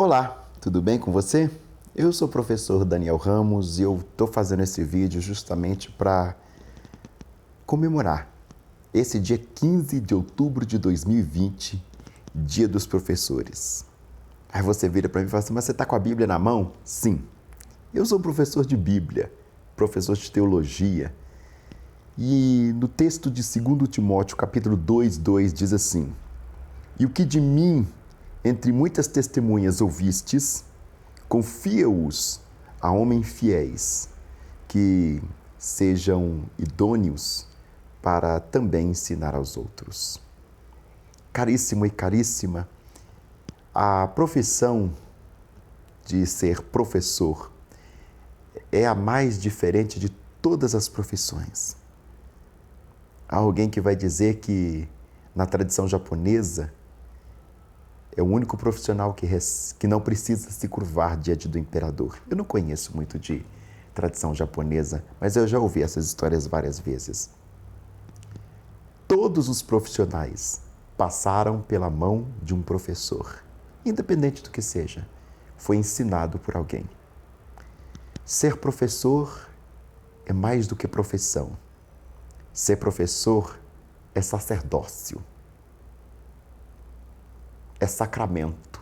Olá, tudo bem com você? Eu sou o professor Daniel Ramos e eu estou fazendo esse vídeo justamente para comemorar esse dia 15 de outubro de 2020, Dia dos Professores. Aí você vira para mim e fala assim, mas você está com a Bíblia na mão? Sim, eu sou professor de Bíblia, professor de teologia. E no texto de 2 Timóteo, capítulo 2:2, diz assim: E o que de mim, entre muitas testemunhas, ouvistes, confia-os a homens fiéis, que sejam idôneos para também ensinar aos outros. Caríssimo e caríssima, a profissão de ser professor é a mais diferente de todas as profissões. Há alguém que vai dizer que na tradição japonesa é o único profissional que não precisa se curvar diante do imperador. Eu não conheço muito de tradição japonesa, mas eu já ouvi essas histórias várias vezes. Todos os profissionais passaram pela mão de um professor, independente do que seja, foi ensinado por alguém. Ser professor é mais do que profissão. Ser professor é sacerdócio. É sacramento.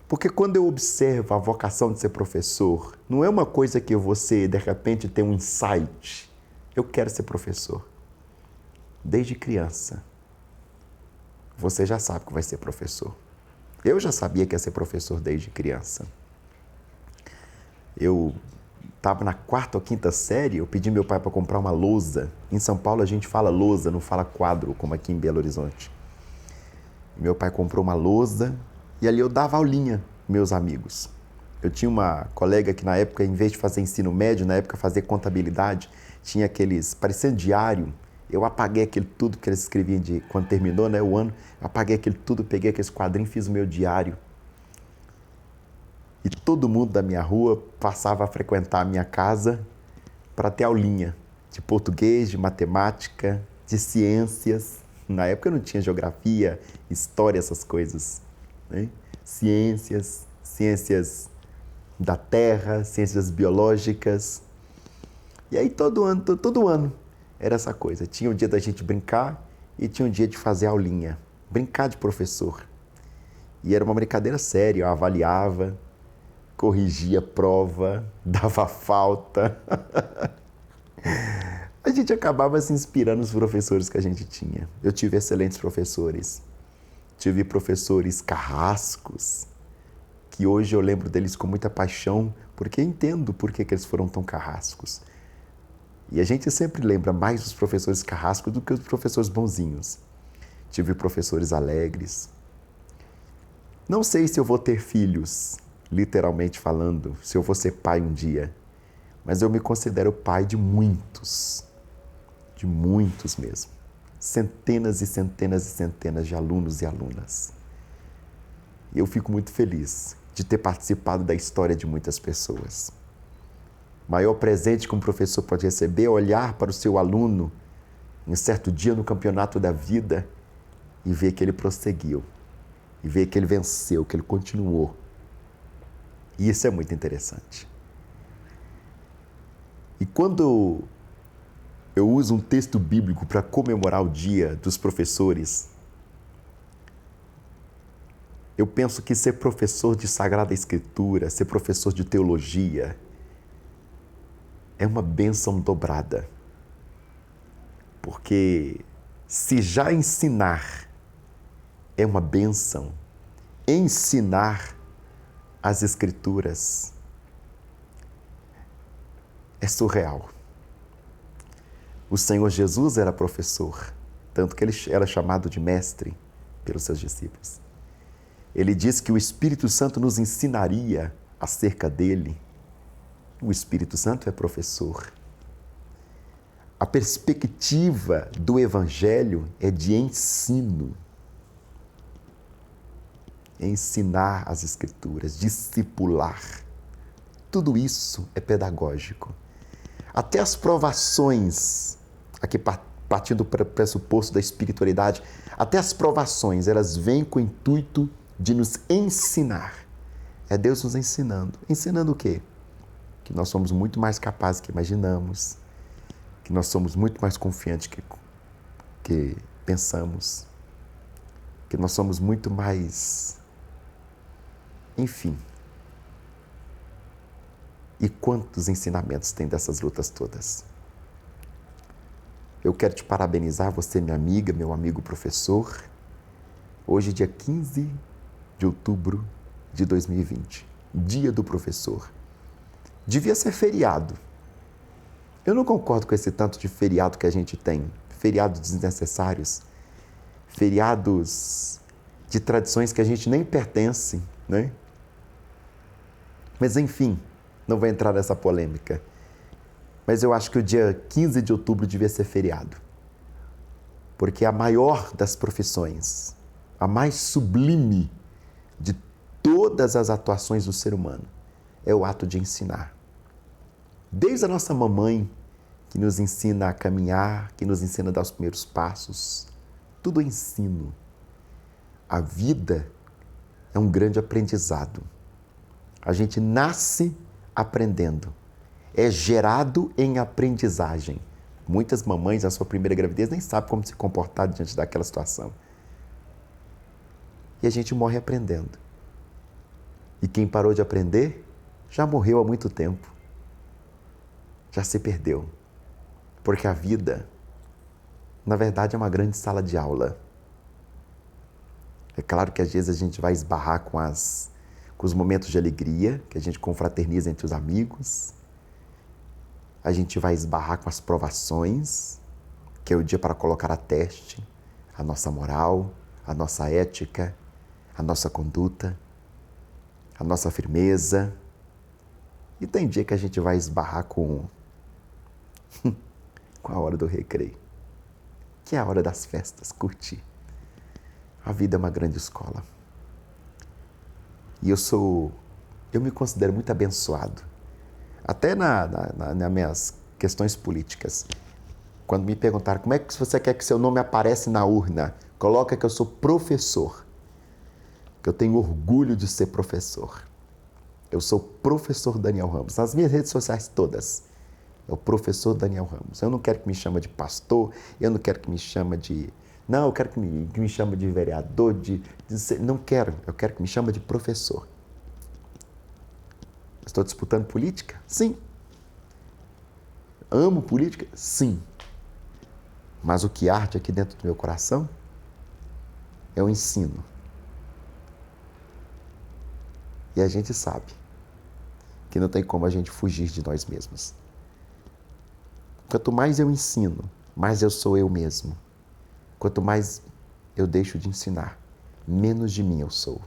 Porque quando eu observo a vocação de ser professor, não é uma coisa que você, de repente, tem um insight. Eu quero ser professor. Desde criança, você já sabe que vai ser professor. Eu já sabia que ia ser professor desde criança. Eu estava na 4ª ou 5ª série, eu pedi meu pai para comprar uma lousa. Em São Paulo a gente fala lousa, não fala quadro, como aqui em Belo Horizonte. Meu pai comprou uma lousa e ali eu dava aulinha, meus amigos. Eu tinha uma colega que na época, em vez de fazer ensino médio, na época fazia contabilidade, tinha aqueles, parecia diário. Eu apaguei aquilo tudo que eles escreviam quando terminou, né, o ano. Apaguei aquilo tudo, peguei aqueles quadrinhos, fiz o meu diário. E todo mundo da minha rua passava a frequentar a minha casa para ter aulinha de português, de matemática, de ciências. Na época não tinha geografia, história, essas coisas, né? Ciências da terra, ciências biológicas. E aí todo ano era essa coisa. Tinha o dia da gente brincar e tinha o dia de fazer aulinha. Brincar de professor. E era uma brincadeira séria, eu avaliava, corrigia prova, dava falta. A gente acabava se inspirando nos professores que a gente tinha. Eu tive excelentes professores. Tive professores carrascos, que hoje eu lembro deles com muita paixão, porque entendo por que eles foram tão carrascos. E a gente sempre lembra mais dos professores carrascos do que dos professores bonzinhos. Tive professores alegres. Não sei se eu vou ter filhos, literalmente falando, se eu vou ser pai um dia, mas eu me considero pai de muitos mesmo. Centenas e centenas e centenas de alunos e alunas. E eu fico muito feliz de ter participado da história de muitas pessoas. O maior presente que um professor pode receber é olhar para o seu aluno em certo dia no campeonato da vida e ver que ele prosseguiu, e ver que ele venceu, que ele continuou. E isso é muito interessante. E quando eu uso um texto bíblico para comemorar o Dia dos Professores, eu penso que ser professor de Sagrada Escritura, ser professor de teologia, é uma bênção dobrada. Porque se já ensinar é uma bênção, ensinar as Escrituras é surreal. O Senhor Jesus era professor, tanto que ele era chamado de mestre pelos seus discípulos. Ele disse que o Espírito Santo nos ensinaria acerca dele. O Espírito Santo é professor. A perspectiva do Evangelho é de ensino. Ensinar as Escrituras, discipular. Tudo isso é pedagógico. Até as provações, aqui partindo do pressuposto da espiritualidade, até as provações, elas vêm com o intuito de nos ensinar. É Deus nos ensinando. Ensinando o quê? Que nós somos muito mais capazes do que imaginamos, que nós somos muito mais confiantes que pensamos, que nós somos muito mais... Enfim. E quantos ensinamentos tem dessas lutas todas? Eu quero te parabenizar, você, minha amiga, meu amigo professor. Hoje, dia 15 de outubro de 2020, dia do professor. Devia ser feriado. Eu não concordo com esse tanto de feriado que a gente tem. Feriados desnecessários. Feriados de tradições que a gente nem pertence, né? Mas, enfim, não vou entrar nessa polêmica. Mas eu acho que o dia 15 de outubro devia ser feriado. Porque a maior das profissões, a mais sublime de todas as atuações do ser humano, é o ato de ensinar. Desde a nossa mamãe, que nos ensina a caminhar, que nos ensina a dar os primeiros passos, tudo é ensino. A vida é um grande aprendizado. A gente nasce aprendendo. É gerado em aprendizagem. Muitas mamães, na sua primeira gravidez, nem sabem como se comportar diante daquela situação. E a gente morre aprendendo. E quem parou de aprender, já morreu há muito tempo. Já se perdeu. Porque a vida, na verdade, é uma grande sala de aula. É claro que às vezes a gente vai esbarrar com os momentos de alegria, que a gente confraterniza entre os amigos. A gente vai esbarrar com as provações, que é o dia para colocar a teste a nossa moral, a nossa ética, a nossa conduta, a nossa firmeza. E tem dia que a gente vai esbarrar com a hora do recreio, que é a hora das festas, curtir. A vida é uma grande escola. E eu me considero muito abençoado. Até nas minhas questões políticas. Quando me perguntaram como é que você quer que seu nome apareça na urna, coloca que eu sou professor. Que eu tenho orgulho de ser professor. Eu sou professor Daniel Ramos. Nas minhas redes sociais todas. É o professor Daniel Ramos. Eu não quero que me chame de pastor, eu não quero que me chame de... Não, eu quero que me chame de vereador, não quero. Eu quero que me chame de professor. Estou disputando política? Sim. Amo política? Sim. Mas o que arde aqui dentro do meu coração é o ensino. E a gente sabe que não tem como a gente fugir de nós mesmos. Quanto mais eu ensino, mais eu sou eu mesmo. Quanto mais eu deixo de ensinar, menos de mim eu sou.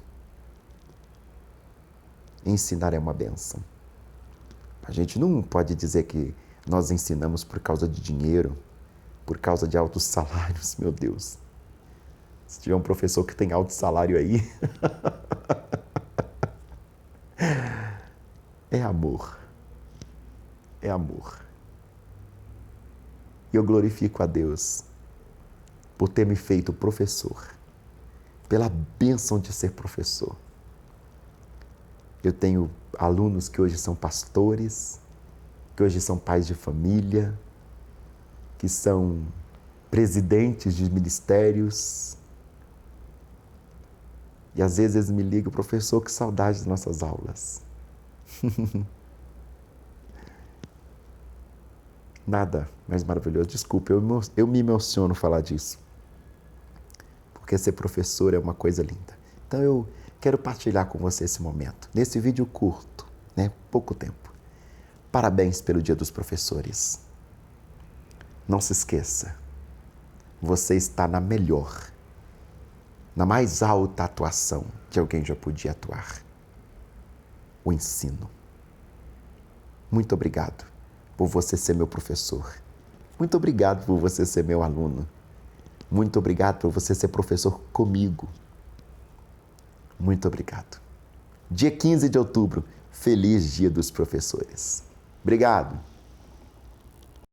Ensinar é uma bênção. A gente não pode dizer que nós ensinamos por causa de dinheiro, por causa de altos salários, meu Deus. Se tiver um professor que tem alto salário aí, é amor. É amor. E eu glorifico a Deus por ter me feito professor, pela bênção de ser professor. Eu tenho alunos que hoje são pastores, que hoje são pais de família, que são presidentes de ministérios. E às vezes eles me ligam, professor, que saudade das nossas aulas. Nada mais maravilhoso. Desculpe, eu me emociono falar disso. Porque ser professor é uma coisa linda. Então eu quero partilhar com você esse momento. Nesse vídeo curto, né? Pouco tempo. Parabéns pelo Dia dos Professores. Não se esqueça. Você está na melhor, na mais alta atuação que alguém já podia atuar. O ensino. Muito obrigado por você ser meu professor. Muito obrigado por você ser meu aluno. Muito obrigado por você ser professor comigo. Muito obrigado. Dia 15 de outubro, feliz Dia dos Professores. Obrigado.